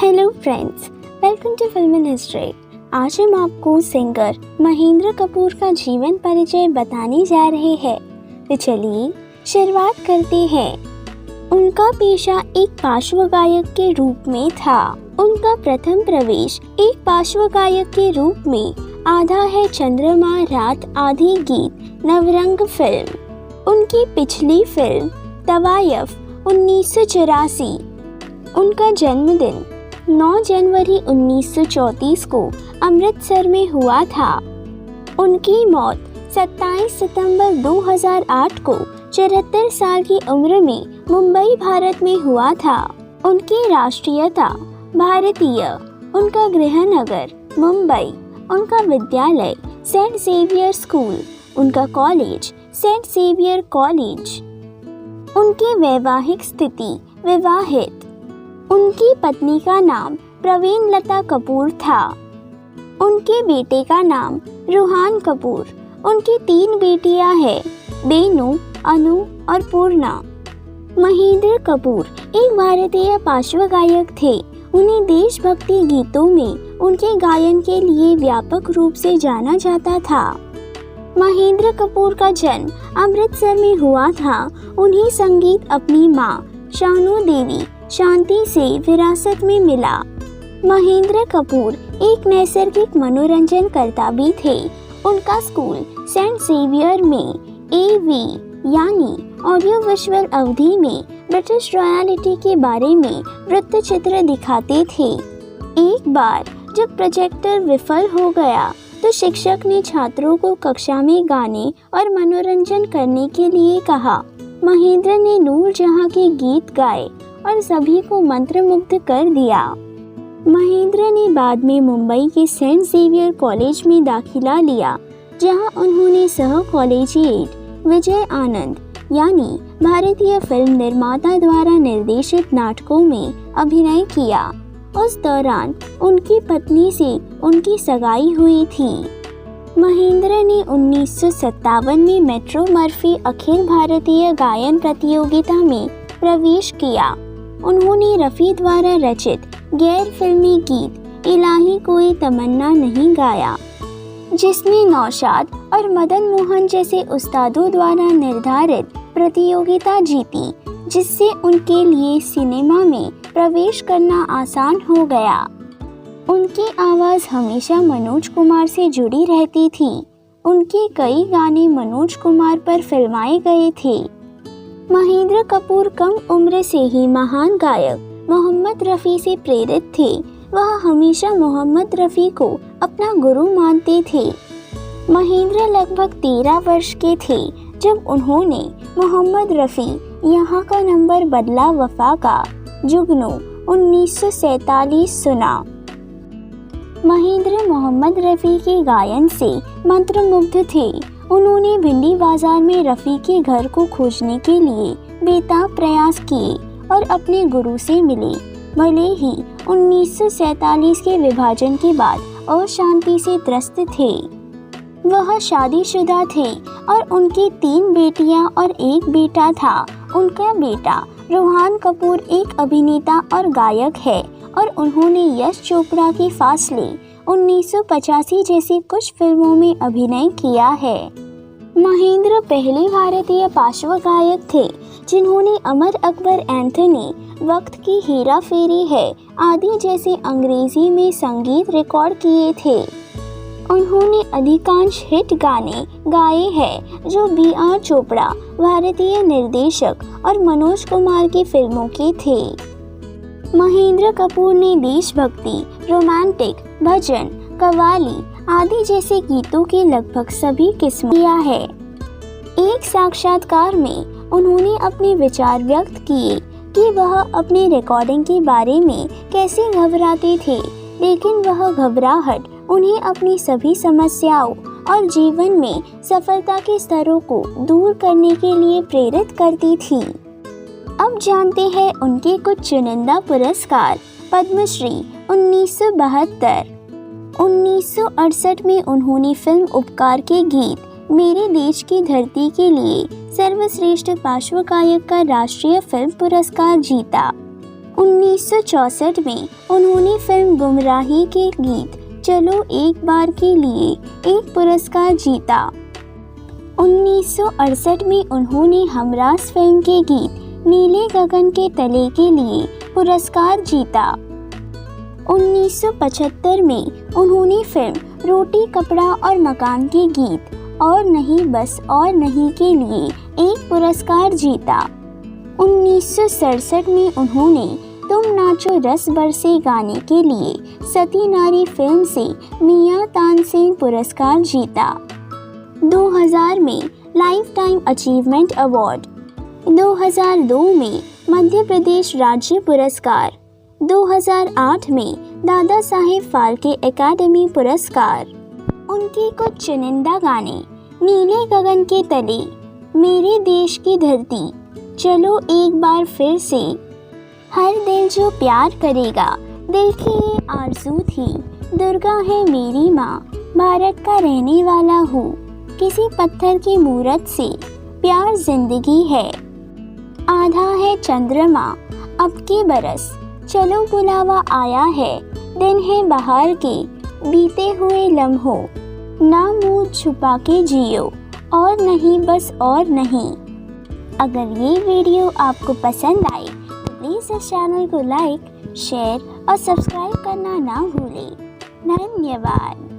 Hello friends, welcome to film in history. आज हम आपको सिंगर महेंद्र कपूर का जीवन परिचय बताने जा रहे हैं। तो चलिए शुरुआत करते हैं। उनका पेशा एक पार्श्व गायक के रूप में था। उनका प्रथम प्रवेश एक पार्श्व गायक के रूप में आधा है चंद्रमा रात आधी गीत नवरंग फिल्म। उनकी पिछली फिल्म तवायफ 1984। उनका जन्मदिन 9 जनवरी 1934 को अमृतसर में हुआ था। उनकी मौत 27 सितंबर 2008 को 74 साल की उम्र में मुंबई, भारत में हुआ था। उनकी राष्ट्रीयता भारतीय। उनका गृह नगर मुंबई। उनका विद्यालय सेंट जेवियर स्कूल। उनका कॉलेज सेंट जेवियर कॉलेज। उनकी वैवाहिक स्थिति विवाहित। उनकी पत्नी का नाम प्रवीण लता कपूर था। उनके बेटे का नाम रूहान कपूर। उनकी 3 बेटियां हैं, बेनू, अनु और पूर्णा। महेंद्र कपूर एक भारतीय पार्श्व गायक थे। उन्हें देशभक्ति गीतों में उनके गायन के लिए व्यापक रूप से जाना जाता था। महेंद्र कपूर का जन्म अमृतसर में हुआ था। उन्हें संगीत अपनी मां शानू देवी शांति से विरासत में मिला। महेंद्र कपूर एक नैसर्गिक मनोरंजन करता भी थे। उनका स्कूल सेंट जेवियर में AV यानी ऑडियो विजुअल अवधि में ब्रिटिश रॉयलिटी के बारे में वृत्तचित्र दिखाते थे। एक बार जब प्रोजेक्टर विफल हो गया तो शिक्षक ने छात्रों को कक्षा में गाने और मनोरंजन करने के लिए कहा। महेंद्र ने नूरजहां के गीत गाए और सभी को मंत्रमुग्ध कर दिया। महेंद्र ने बाद में मुंबई के सेंट जेवियर कॉलेज में दाखिला लिया, जहां उन्होंने सह कॉलेजिएट विजय आनंद यानी भारतीय फिल्म निर्माता द्वारा निर्देशित नाटकों में अभिनय किया। उस दौरान उनकी पत्नी से उनकी सगाई हुई थी। महेंद्र ने 1957 में मेट्रो मर्फी अखिल भारतीय गायन प्रतियोगिता में प्रवेश किया। उन्होंने रफ़ी द्वारा रचित गैर फिल्मी गीत इलाही कोई तमन्ना नहीं गाया, जिसने नौशाद और मदन मोहन जैसे उस्तादों द्वारा निर्धारित प्रतियोगिता जीती, जिससे उनके लिए सिनेमा में प्रवेश करना आसान हो गया। उनकी आवाज़ हमेशा मनोज कुमार से जुड़ी रहती थी। उनके कई गाने मनोज कुमार पर फिल्माए गए थे। महेंद्र कपूर कम उम्र से ही महान गायक मोहम्मद रफ़ी से प्रेरित थे। वह हमेशा मोहम्मद रफ़ी को अपना गुरु मानते थे। महेंद्र लगभग 13 वर्ष के थे जब उन्होंने मोहम्मद रफ़ी यहाँ का नंबर बदला वफा का जुगनू 1947 सुना। महेंद्र मोहम्मद रफ़ी के गायन से मंत्रमुग्ध थे। उन्होंने भिंडी बाजार में रफ़ी के घर को खोजने के लिए बेताब प्रयास किए और अपने गुरु से मिले। भले ही 1947 के विभाजन के बाद अशांति से त्रस्त थे। वह शादीशुदा थे और उनकी 3 बेटियां और 1 बेटा था। उनका बेटा रूहान कपूर एक अभिनेता और गायक है और उन्होंने यश चोपड़ा के फासले 1985 जैसी कुछ फिल्मों में अभिनय किया है। महेंद्र पहले भारतीय पार्श्व गायक थे जिन्होंने अमर अकबर एंथनी, वक्त की हेरा फेरी है आदि जैसे अंग्रेजी में संगीत रिकॉर्ड किए थे। उन्होंने अधिकांश हिट गाने गाए हैं जो BR चोपड़ा, भारतीय निर्देशक और मनोज कुमार की फिल्मों के थे। महेंद्र कपूर ने देशभक्ति, रोमांटिक, भजन, कव्वाली आदि जैसे गीतों के लगभग सभी किस्म किया है। एक साक्षात्कार में उन्होंने अपने विचार व्यक्त किए कि वह अपने रिकॉर्डिंग के बारे में कैसे घबराते थे, लेकिन वह घबराहट उन्हें अपनी सभी समस्याओं और जीवन में सफलता के स्तरों को दूर करने के लिए प्रेरित करती थी। अब जानते हैं उनके कुछ चुनिंदा पुरस्कार। पद्मश्री 1972। 1968 में उन्होंने फिल्म उपकार के गीत मेरे देश की धरती के लिए सर्वश्रेष्ठ पार्श्व गायक का राष्ट्रीय फिल्म पुरस्कार जीता। 1964 में उन्होंने फिल्म गुमराही के गीत चलो एक बार के लिए एक पुरस्कार जीता। 1968 में उन्होंने हमरास फिल्म के गीत नीले गगन के तले के लिए पुरस्कार जीता। 1975 में उन्होंने फिल्म रोटी कपड़ा और मकान के गीत और नहीं बस और नहीं के लिए एक पुरस्कार जीता। 1967 में उन्होंने तुम नाचो रस बरसे गाने के लिए सती नारी फिल्म से मियां तानसेन पुरस्कार जीता। 2000 में लाइफ टाइम अचीवमेंट अवार्ड, 2002 में मध्य प्रदेश राज्य पुरस्कार, 2008 में दादा साहेब फाल्के एकेडमी पुरस्कार। उनके कुछ चुनिंदा गाने नीले गगन के तले, मेरे देश की धरती, चलो एक बार फिर से, हर दिल जो प्यार करेगा, दिल की ये आरज़ू थी, दुर्गा है मेरी माँ, भारत का रहने वाला हूँ, किसी पत्थर की मूरत से, प्यार जिंदगी है, आधा है चंद्रमा, अब के बरस, चलो बुलावा आया है, दिन है बहार के, बीते हुए लम्हों, ना मुँह छुपा के जियो, और नहीं बस और नहीं। अगर ये वीडियो आपको पसंद आए तो प्लीज़ इस चैनल को लाइक, शेयर और सब्सक्राइब करना ना भूलें। धन्यवाद।